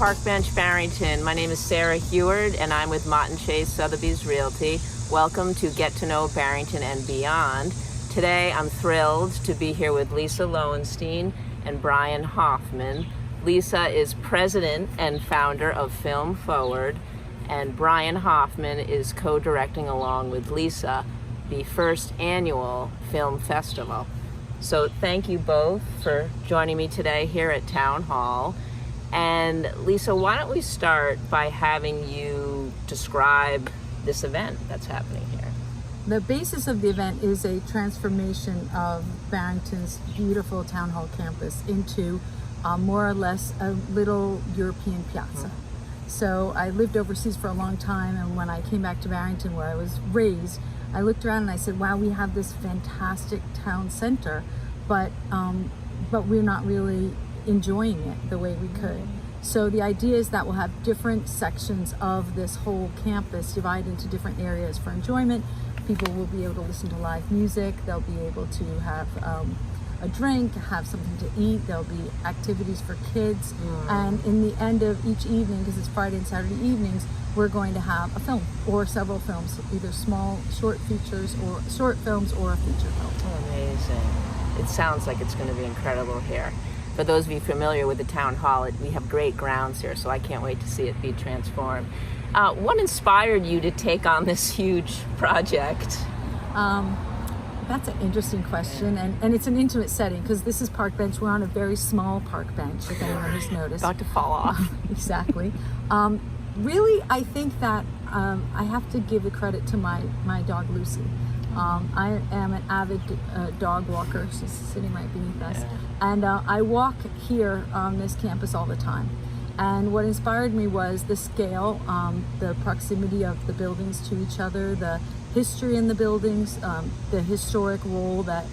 Park Bench Barrington. My name is Sarah Heward, and I'm with Mott & Chase Sotheby's Realty. Welcome to Get to Know Barrington and Beyond. Today, I'm thrilled to be here with Lisa Lowenstein and Bryan Hoffman. Lisa is president and founder of Film Forward, and Bryan Hoffman is co-directing along with Lisa the first annual film festival. So thank you both for joining me today here at Town Hall. And Lisa, why don't we start by having you describe this event that's happening here? The basis of the event is a transformation of Barrington's beautiful Town Hall campus into more or less a little European piazza. So I lived overseas for a long time, and when I came back to Barrington where I was raised, I looked around and I said, wow, we have this fantastic town center, but we're not really enjoying it the way we could. So the idea is that we'll have different sections of this whole campus divided into different areas for enjoyment. People will be able to listen to live music, they'll be able to have a drink, have something to eat, there'll be activities for kids, and in the end of each evening, because it's Friday and Saturday evenings, we're going to have a film or several films, either small short features or short films or a feature film. Oh, amazing. It sounds like it's going to be incredible here. For those of you familiar with the Town Hall, we have great grounds here, so I can't wait to see it be transformed. What inspired you to take on this huge project? That's an interesting question, and it's an intimate setting because this is Park Bench. We're on a very small park bench, if anyone has noticed. About to fall off. Exactly. Really, I think that I have to give the credit to my dog Lucy. I am an avid dog walker. She's sitting right beneath us. Yeah. And I walk here on this campus all the time. And what inspired me was the scale, the proximity of the buildings to each other, the history in the buildings, the historic role that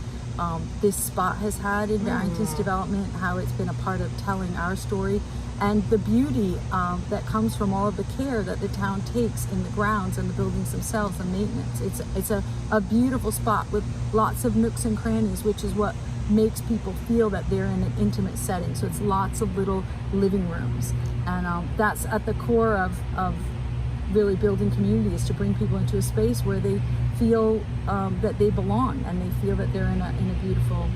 this spot has had in Barrington's development, how it's been a part of telling our story, and the beauty that comes from all of the care that the town takes in the grounds and the buildings themselves and maintenance. It's a beautiful spot with lots of nooks and crannies, which is what makes people feel that they're in an intimate setting. So it's lots of little living rooms, and that's at the core of really building community, is to bring people into a space where they feel that they belong and they feel that they're in a beautiful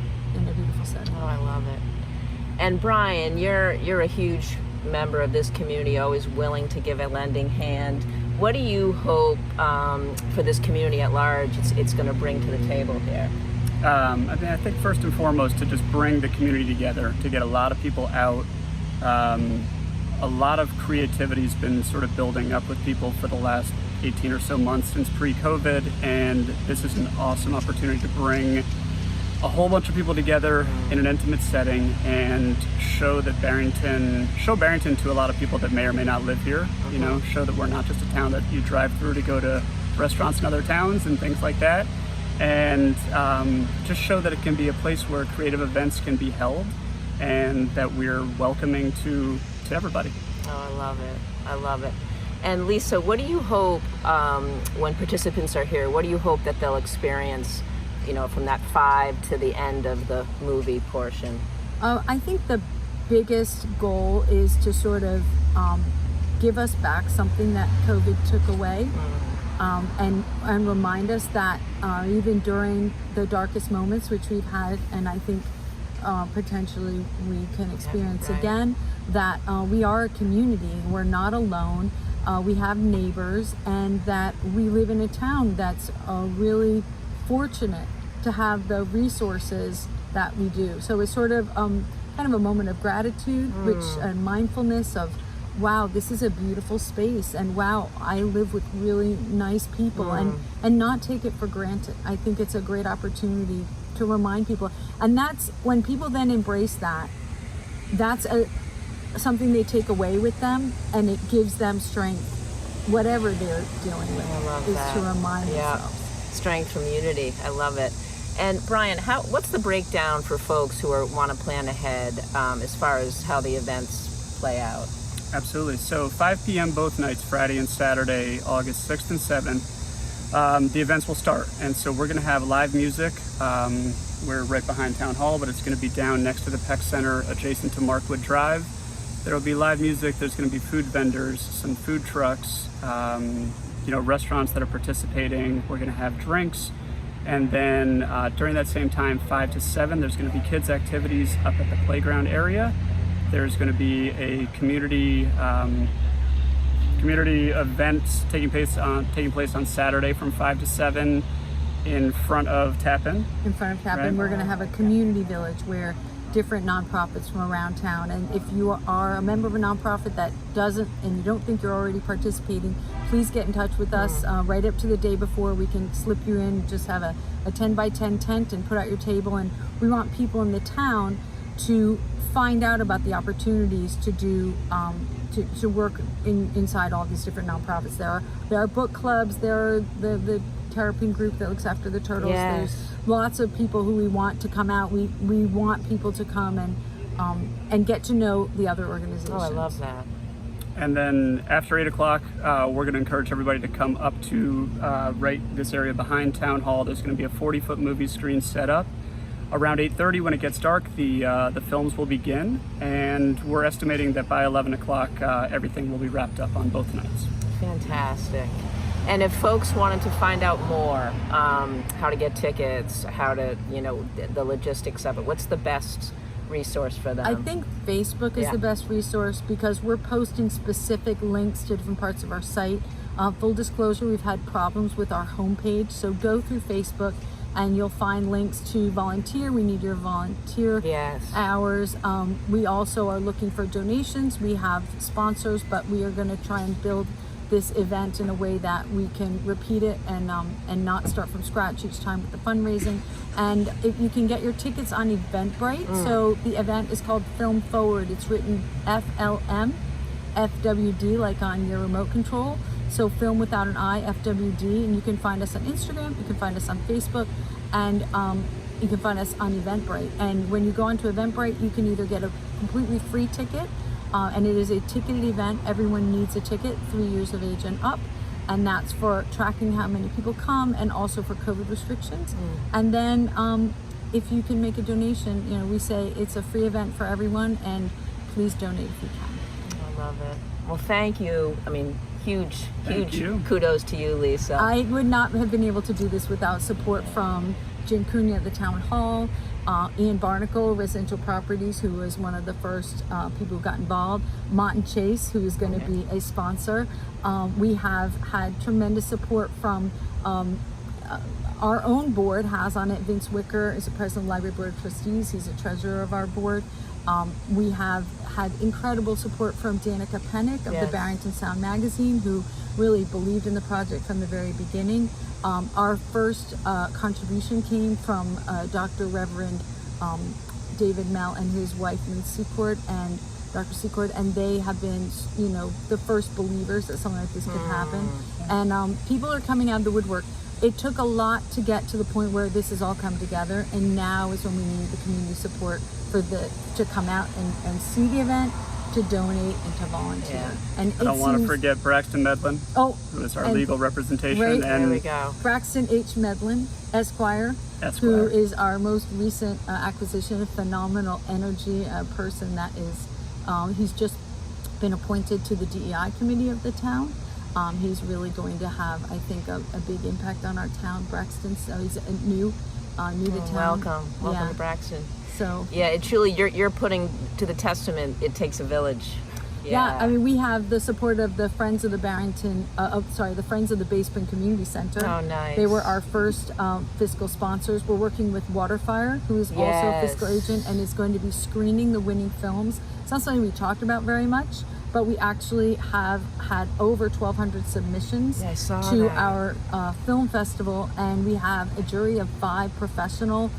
setting. Oh, I love it. And Bryan, you're a huge member of this community, always willing to give a lending hand. What do you hope for this community at large it's going to bring to the table here? I think first and foremost to just bring the community together, to get a lot of people out. A lot of creativity has been sort of building up with people for the last 18 or so months since pre-COVID, and this is an awesome opportunity to bring a whole bunch of people together in an intimate setting and show Barrington to a lot of people that may or may not live here. You know, show that we're not just a town that you drive through to go to restaurants in other towns and things like that, and just show that it can be a place where creative events can be held and that we're welcoming to everybody. Oh, I love it. I love it. And Lisa, what do you hope when participants are here, what do you hope that they'll experience, from that 5 to the end of the movie portion? I think the biggest goal is to sort of give us back something that COVID took away, and remind us that even during the darkest moments, which we've had, and I think potentially we can experience again, that we are a community, we're not alone, we have neighbors, and that we live in a town that's really fortunate to have the resources that we do. So it's sort of kind of a moment of gratitude, and mindfulness of, wow, this is a beautiful space, and wow, I live with really nice people, and not take it for granted. I think it's a great opportunity to remind people, and that's when people then embrace that, that's something they take away with them, and it gives them strength, whatever they're dealing with, is to remind themselves. Strength from unity. I love it. And Bryan, what's the breakdown for folks who want to plan ahead as far as how the events play out? Absolutely. So 5 p.m. both nights, Friday and Saturday, August 6th and 7th, the events will start. And so we're going to have live music. We're right behind Town Hall, but it's going to be down next to the Peck Center, adjacent to Markwood Drive. There will be live music. There's going to be food vendors, some food trucks, restaurants that are participating. We're going to have drinks. And then during that same time, 5 to 7, there's going to be kids' activities up at the playground area. There's going to be a community event taking place on Saturday from 5 to 7 in front of Tappan. In front of Tappan, right? We're going to have a community village where different nonprofits from around town, and if you are a member of a nonprofit that doesn't, and you don't think you're already participating, please get in touch with us right up to the day before. We can slip you in, just have a 10 by 10 tent and put out your table. And we want people in the town to find out about the opportunities to do to work inside all these different nonprofits. There are book clubs, there are the terrapin group that looks after the turtles. Yes. There's lots of people who we want to come out. We want people to come and get to know the other organizations. Oh, I love that. And then after 8 o'clock, we're going to encourage everybody to come up to right this area behind Town Hall. There's going to be a 40-foot movie screen set up. Around 8:30, when it gets dark, the films will begin, and we're estimating that by 11 o'clock, everything will be wrapped up on both nights. Fantastic. And if folks wanted to find out more, how to get tickets, how to, the logistics of it, what's the best resource for them? I think Facebook is the best resource because we're posting specific links to different parts of our site. Full disclosure, we've had problems with our homepage, so go through Facebook and you'll find links to volunteer. We need your volunteer hours. We also are looking for donations. We have sponsors, but we are going to try and build this event in a way that we can repeat it and not start from scratch each time with the fundraising. And if you can get your tickets on Eventbrite. So the event is called Film Forward. It's written FLM FWD, like on your remote control. So film without an I, FWD, and you can find us on Instagram, you can find us on Facebook, and you can find us on Eventbrite. And when you go onto Eventbrite, you can either get a completely free ticket, and it is a ticketed event. Everyone needs a ticket, 3 years of age and up, and that's for tracking how many people come and also for COVID restrictions. And then if you can make a donation, we say it's a free event for everyone, and please donate if you can. I love it. Well, thank you. I mean, huge kudos to you, Lisa. I would not have been able to do this without support from Jim Cunha at the Town Hall, Ian Barnacle, Residential Properties, who was one of the first people who got involved, Mott and Chase, who is going to be a sponsor. We have had tremendous support from our own board has on it. Vince Wicker is the president of the Library Board of Trustees. He's a treasurer of our board. We have had incredible support from Danica Pennick of the Barrington Sound magazine, who really believed in the project from the very beginning. Our first contribution came from Dr. Reverend David Mell and his wife, Lynn Secord, and Dr. Secord, and they have been, the first believers that something like this could happen. And people are coming out of the woodwork. It took a lot to get to the point where this has all come together, and now is when we need the community support to come out and see the event, to donate, and to volunteer. And I don't want to forget Braxton Medlin, who is our legal representation. Right, and there we go. Braxton H. Medlin, Esquire, who is our most recent acquisition, a phenomenal energy person that is, he's just been appointed to the DEI committee of the town. He's really going to have, I think, a big impact on our town. Braxton, so he's new to town. Welcome to Braxton. So it truly, you're putting to the testament, it takes a village. I mean, we have the support of the Friends of the Barrington, the Friends of the Bay Spring Community Center. Oh, nice. They were our first fiscal sponsors. We're working with Waterfire, who is also a fiscal agent and is going to be screening the winning films. It's not something we talked about very much, but we actually have had over 1,200 submissions to our film festival, and we have a jury of 5 professionals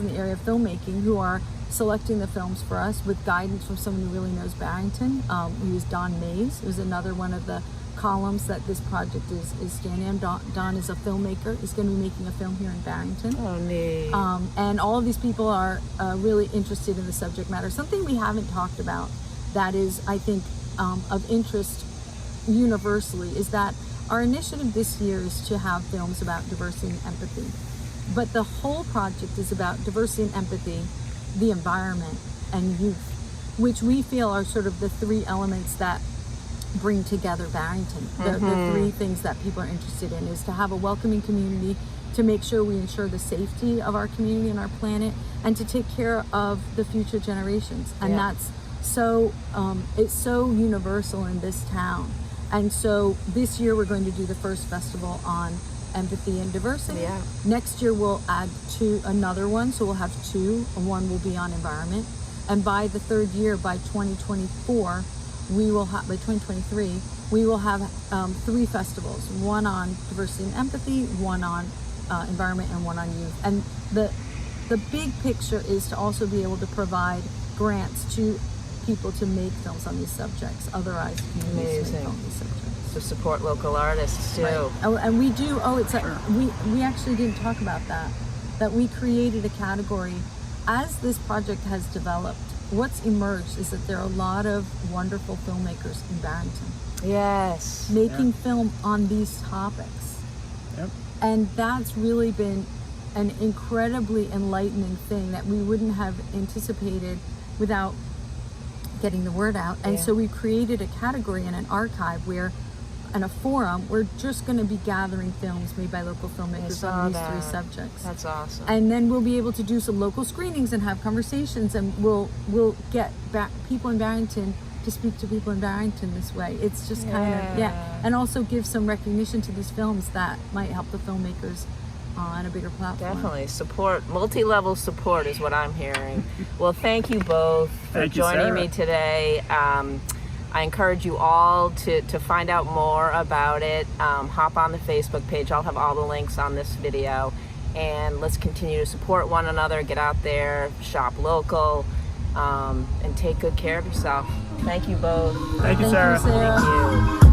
in the area of filmmaking who are selecting the films for us with guidance from someone who really knows Barrington. Who is Don Mays, who's another one of the columns that this project is standing on. Don is a filmmaker. He's going to be making a film here in Barrington. Oh, neat. And all of these people are really interested in the subject matter. Something we haven't talked about that is, I think, of interest universally is that our initiative this year is to have films about diversity and empathy. But the whole project is about diversity and empathy, the environment, and youth. which we feel are sort of the three elements that bring together Barrington. The three things that people are interested in is to have a welcoming community, to make sure we ensure the safety of our community and our planet, and to take care of the future generations. And that's so, it's so universal in this town. And so this year we're going to do the first festival on empathy and diversity. Yeah. Next year we'll add another one, so we'll have two. One will be on environment. And by the third year, by 2024, by 2023, we will have three festivals, one on diversity and empathy, one on environment, and one on youth. And the big picture is to also be able to provide grants to people to make films on these subjects, otherwise communities make films on these subjects. To support local artists too. Right. Oh, and we do, we actually didn't talk about that we created a category. As this project has developed, what's emerged is that there are a lot of wonderful filmmakers in Barrington. Yes. Making film on these topics. Yep. And that's really been an incredibly enlightening thing that we wouldn't have anticipated without getting the word out. And so we created a category and an archive and a forum, we're just going to be gathering films made by local filmmakers on these three subjects. That's awesome. And then we'll be able to do some local screenings and have conversations, and we'll get back people in Barrington to speak to people in Barrington this way. It's just kind of, and also give some recognition to these films that might help the filmmakers on a bigger platform. Definitely. Support, multi-level support is what I'm hearing. Well, thank you both for joining me today. I encourage you all to find out more about it. Hop on the Facebook page. I'll have all the links on this video. And let's continue to support one another, get out there, shop local, and take good care of yourself. Thank you both. Thank you, Sarah. Thank you, Sarah. Thank you.